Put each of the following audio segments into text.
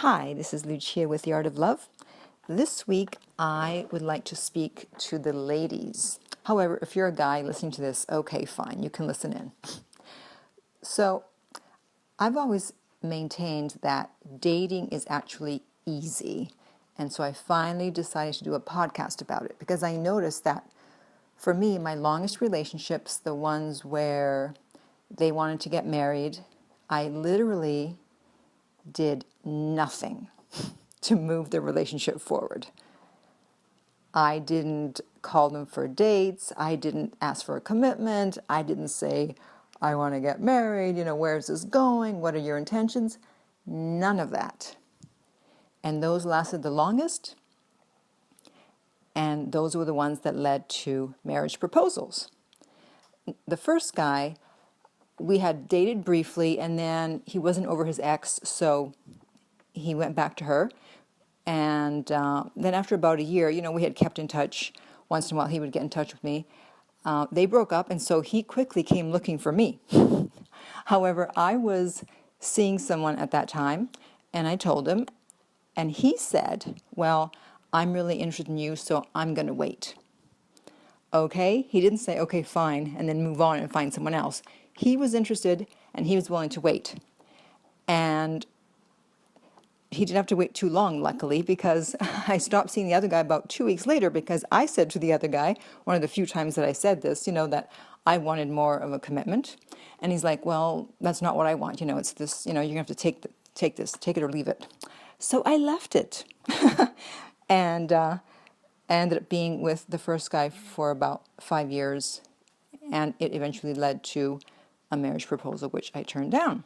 Hi, this is Lucia with The Art of Love. This week, I would like to speak to the ladies. However, if you're a guy listening to this, okay, fine, you can listen in. So, I've always maintained that dating is actually easy. And so I finally decided to do a podcast about it because I noticed that for me, my longest relationships, the ones where they wanted to get married, I literally did nothing to move the relationship forward. I didn't call them for dates. I didn't ask for a commitment. I didn't say, I want to get married. Where's this going? What are your intentions? None of that. And those lasted the longest. And those were the ones that led to marriage proposals. The first guy, we had dated briefly, and then he wasn't over his ex, so he went back to her. And then after about a year, we had kept in touch. Once in a while, he would get in touch with me. They broke up, and so he quickly came looking for me. However, I was seeing someone at that time, and I told him, and he said, well, I'm really interested in you, so I'm going to wait. Okay? He didn't say, okay, fine, and then move on and find someone else. He was interested, and he was willing to wait. And he didn't have to wait too long, luckily, because I stopped seeing the other guy about 2 weeks later because I said to the other guy, one of the few times that I said this, that I wanted more of a commitment. And he's like, well, that's not what I want. It's this, you're going to have to take this, take it or leave it. So I left it. And I ended up being with the first guy for about 5 years. And it eventually led to a marriage proposal, which I turned down.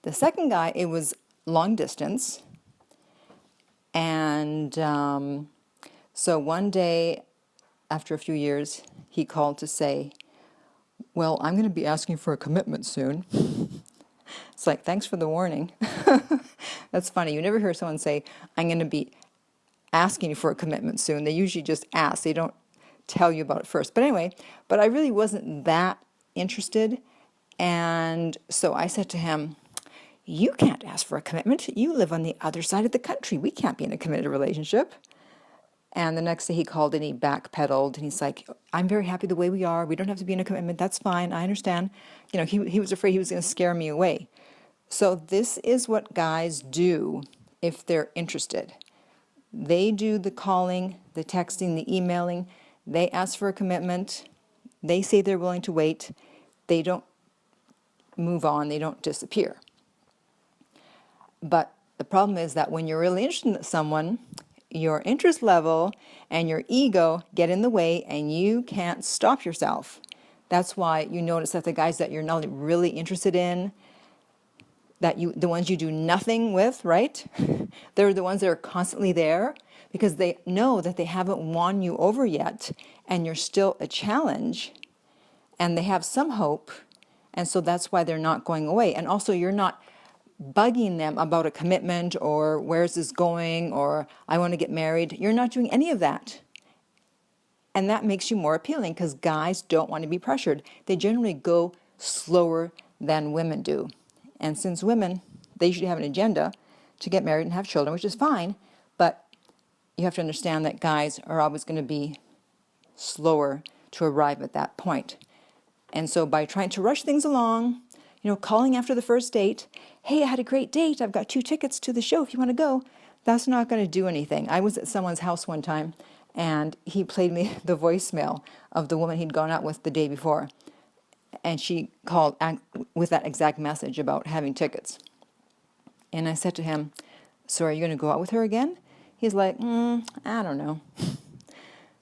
The second guy, it was long distance. And so one day, after a few years, he called to say, well, I'm going to be asking for a commitment soon. It's like, thanks for the warning. That's funny. You never hear someone say, I'm going to be asking you for a commitment soon. They usually just ask. They don't tell you about it first. But anyway, I really wasn't that interested. And so I said to him, you can't ask for a commitment. You live on the other side of the country. We can't be in a committed relationship. And the next day he called and he backpedaled and he's like, I'm very happy the way we are. We don't have to be in a commitment. That's fine. I understand. He was afraid he was going to scare me away. So this is what guys do if they're interested. They do the calling, the texting, the emailing. They ask for a commitment. They say they're willing to wait. They don't move on. They don't disappear. But the problem is that when you're really interested in someone, your interest level and your ego get in the way and you can't stop yourself. That's why you notice that the guys that you're not really interested in, the ones you do nothing with, right? They're the ones that are constantly there because they know that they haven't won you over yet and you're still a challenge and they have some hope. And so that's why they're not going away. And also you're not bugging them about a commitment or where's this going or I want to get married. You're not doing any of that. And that makes you more appealing because guys don't want to be pressured. They generally go slower than women do. And since women, they usually have an agenda to get married and have children, which is fine, but you have to understand that guys are always going to be slower to arrive at that point. And so by trying to rush things along, calling after the first date, hey, I had a great date. I've got 2 tickets to the show if you want to go. That's not going to do anything. I was at someone's house one time, and he played me the voicemail of the woman he'd gone out with the day before. And she called with that exact message about having tickets. And I said to him, so are you going to go out with her again? He's like, I don't know.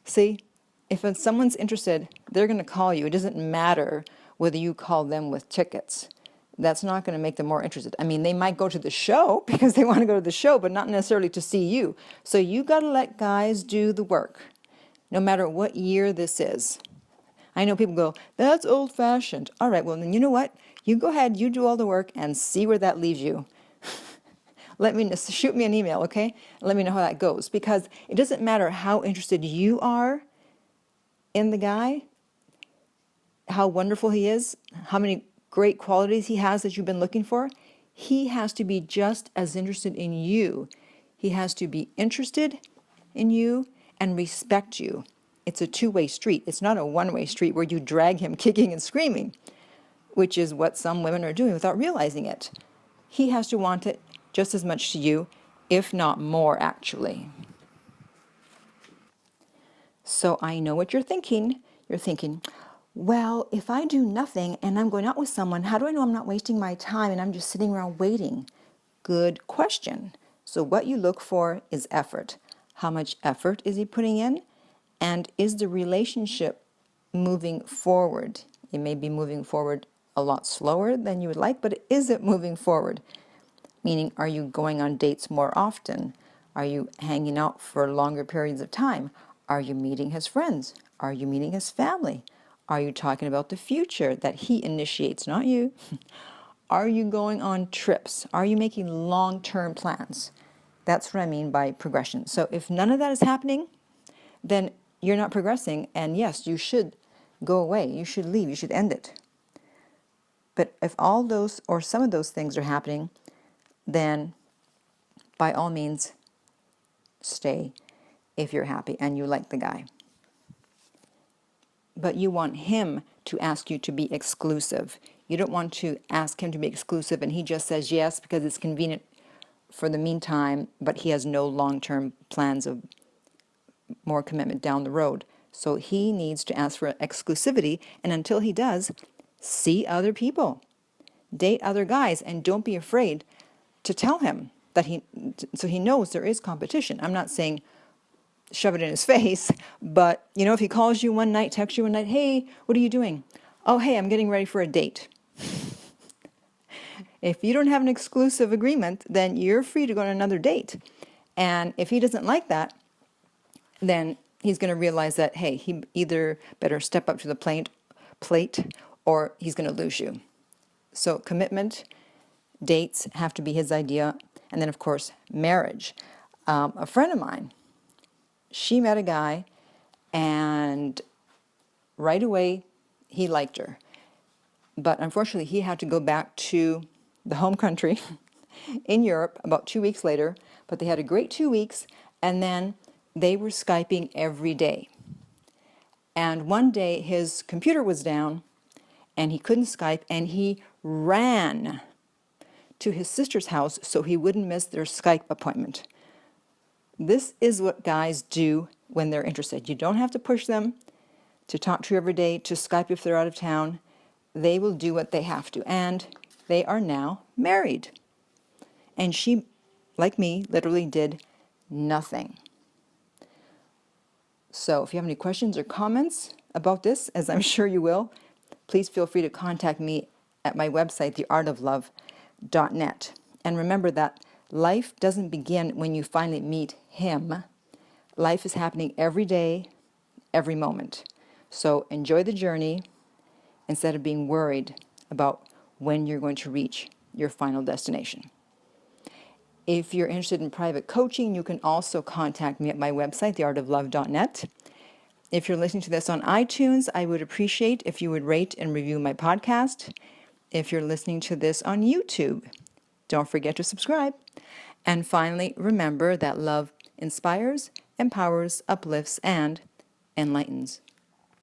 See, if someone's interested, they're going to call you. It doesn't matter whether you call them with tickets. That's not going to make them more interested. I mean, they might go to the show because they want to go to the show, but not necessarily to see you. So you got to let guys do the work, no matter what year this is. I know people go, that's old-fashioned. All right, well, then you know what? You go ahead, you do all the work, and see where that leaves you. Shoot me an email, okay? Let me know how that goes. Because it doesn't matter how interested you are in the guy, how wonderful he is, how many great qualities he has that you've been looking for. He has to be just as interested in you. He has to be interested in you and respect you. It's a two-way street. It's not a one-way street where you drag him kicking and screaming, which is what some women are doing without realizing it. He has to want it just as much to you, if not more, actually. So I know what you're thinking. You're thinking, well, if I do nothing and I'm going out with someone, how do I know I'm not wasting my time and I'm just sitting around waiting? Good question. So what you look for is effort. How much effort is he putting in? And is the relationship moving forward? It may be moving forward a lot slower than you would like, but is it moving forward? Meaning, are you going on dates more often? Are you hanging out for longer periods of time? Are you meeting his friends? Are you meeting his family? Are you talking about the future that he initiates, not you? Are you going on trips? Are you making long-term plans? That's what I mean by progression. So if none of that is happening, then you're not progressing. And yes, you should go away. You should leave. You should end it. But if all those or some of those things are happening, then by all means, stay if you're happy and you like the guy. But you want him to ask you to be exclusive. You don't want to ask him to be exclusive and he just says yes because it's convenient for the meantime, but he has no long-term plans of more commitment down the road. So he needs to ask for exclusivity, and until he does, see other people, date other guys, and don't be afraid to tell him that so he knows there is competition. I'm not saying shove it in his face, but if he calls you one night, texts you one night, hey, what are you doing? Oh, hey, I'm getting ready for a date. If you don't have an exclusive agreement, then you're free to go on another date. And if he doesn't like that, then he's going to realize that, hey, he either better step up to the plate or he's going to lose you. So commitment, dates have to be his idea. And then, of course, marriage. A friend of mine, she met a guy and right away he liked her. But unfortunately, he had to go back to the home country in Europe about 2 weeks later. But they had a great 2 weeks, and then they were Skyping every day. And one day his computer was down and he couldn't Skype, and he ran to his sister's house so he wouldn't miss their Skype appointment. This is what guys do when they're interested. You don't have to push them to talk to you every day, to Skype if they're out of town. They will do what they have to. And they are now married. And she, like me, literally did nothing. So if you have any questions or comments about this, as I'm sure you will, please feel free to contact me at my website, theartoflove.net. And remember that life doesn't begin when you finally meet him. Life is happening every day, every moment. So enjoy the journey instead of being worried about when you're going to reach your final destination. If you're interested in private coaching, you can also contact me at my website, theartoflove.net. If you're listening to this on iTunes, I would appreciate if you would rate and review my podcast. If you're listening to this on YouTube, don't forget to subscribe. And finally, remember that love inspires, empowers, uplifts, and enlightens.